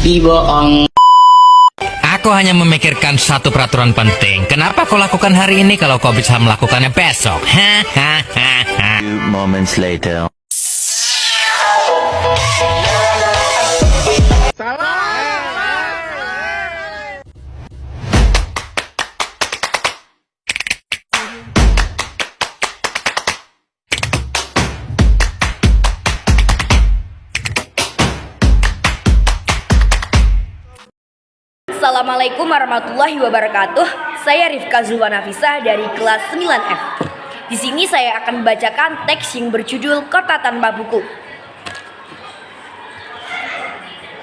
Tapi bohong. Aku hanya memikirkan satu peraturan penting. Kenapa kau lakukan hari ini kalau kau bisa melakukannya besok? Few moments later. Assalamualaikum warahmatullahi wabarakatuh. Saya Rifka Zulwanafisah dari kelas 9F. Di sini saya akan membacakan teks yang berjudul Kota Tanpa Buku.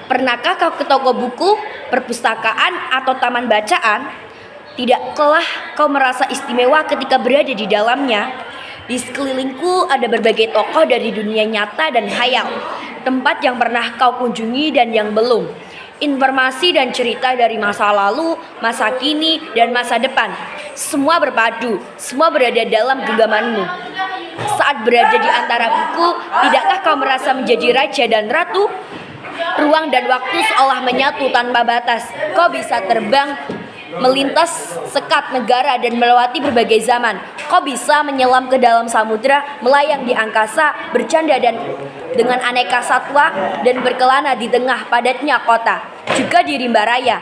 Pernahkah kau ke toko buku, perpustakaan, atau taman bacaan? Tidaklah kau merasa istimewa ketika berada di dalamnya? Di sekelilingku ada berbagai tokoh dari dunia nyata dan khayal, tempat yang pernah kau kunjungi dan yang belum. Informasi dan cerita dari masa lalu, masa kini, dan masa depan. Semua berpadu, semua berada dalam genggamanmu. Saat berada di antara buku, tidakkah kau merasa menjadi raja dan ratu? Ruang dan waktu seolah menyatu tanpa batas. Kau bisa terbang, melintas sekat negara dan melewati berbagai zaman. Kau bisa menyelam ke dalam samudra, melayang di angkasa, bercanda dengan aneka satwa, dan berkelana di tengah padatnya kota, juga di rimba raya.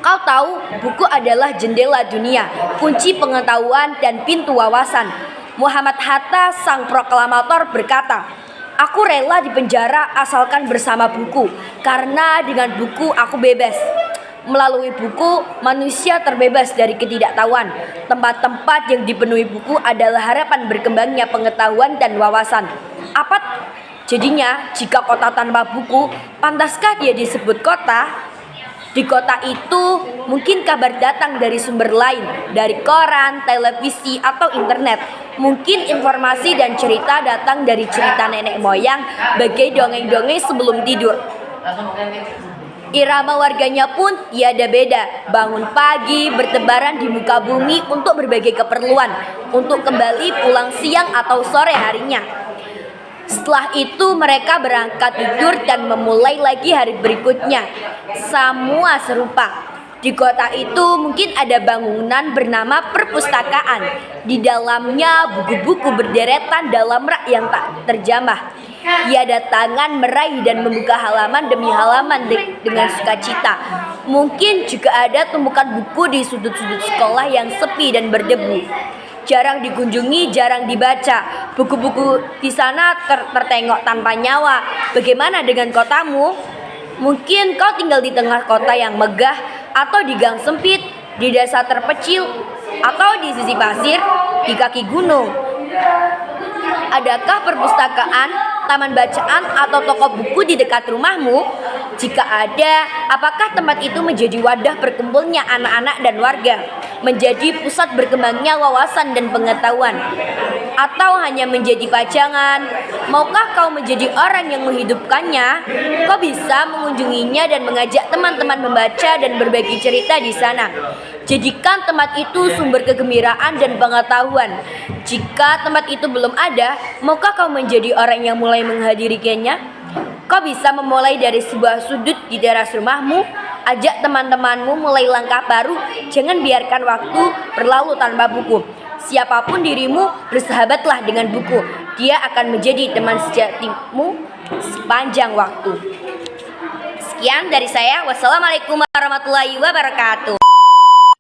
Kau tahu, buku adalah jendela dunia, kunci pengetahuan dan pintu wawasan. Muhammad Hatta, sang proklamator, berkata, "Aku rela dipenjara asalkan bersama buku, karena dengan buku aku bebas." Melalui buku, manusia terbebas dari ketidaktahuan. Tempat-tempat yang dipenuhi buku adalah harapan berkembangnya pengetahuan dan wawasan. Apa jadinya jika kota tanpa buku, pantaskah dia disebut kota? Di kota itu mungkin kabar datang dari sumber lain, dari koran, televisi, atau internet. Mungkin informasi dan cerita datang dari cerita nenek moyang, bagai dongeng-dongeng sebelum tidur. Irama warganya pun tiada beda. Bangun pagi, bertebaran di muka bumi untuk berbagai keperluan, untuk kembali pulang siang atau sore harinya. Setelah itu mereka berangkat tidur dan memulai lagi hari berikutnya. Semua serupa. Di kota itu mungkin ada bangunan bernama perpustakaan. Di dalamnya buku-buku berderetan dalam rak yang tak terjamah. Tiada tangan meraih dan membuka halaman demi halaman dengan sukacita. Mungkin juga ada tumpukan buku di sudut-sudut sekolah yang sepi dan berdebu. Jarang dikunjungi, jarang dibaca. Buku-buku di sana tertengok tanpa nyawa. Bagaimana dengan kotamu? Mungkin kau tinggal di tengah kota yang megah, atau di gang sempit, di desa terpencil, atau di sisi pasir, di kaki gunung. Adakah perpustakaan, taman bacaan, atau toko buku di dekat rumahmu? Jika ada, apakah tempat itu menjadi wadah berkumpulnya anak-anak dan warga? Menjadi pusat berkembangnya wawasan dan pengetahuan? Atau hanya menjadi pajangan? Maukah kau menjadi orang yang menghidupkannya? Kau bisa mengunjunginya dan mengajak teman-teman membaca dan berbagi cerita di sana. Jadikan tempat itu sumber kegembiraan dan pengetahuan. Jika tempat itu belum ada, maukah kau menjadi orang yang mulai menghadirinya? Kau bisa memulai dari sebuah sudut di teras rumahmu. Ajak teman-temanmu mulai langkah baru. Jangan biarkan waktu berlalu tanpa buku. Siapapun dirimu, bersahabatlah dengan buku. Dia akan menjadi teman sejatimu sepanjang waktu. Sekian dari saya. Wassalamualaikum warahmatullahi wabarakatuh.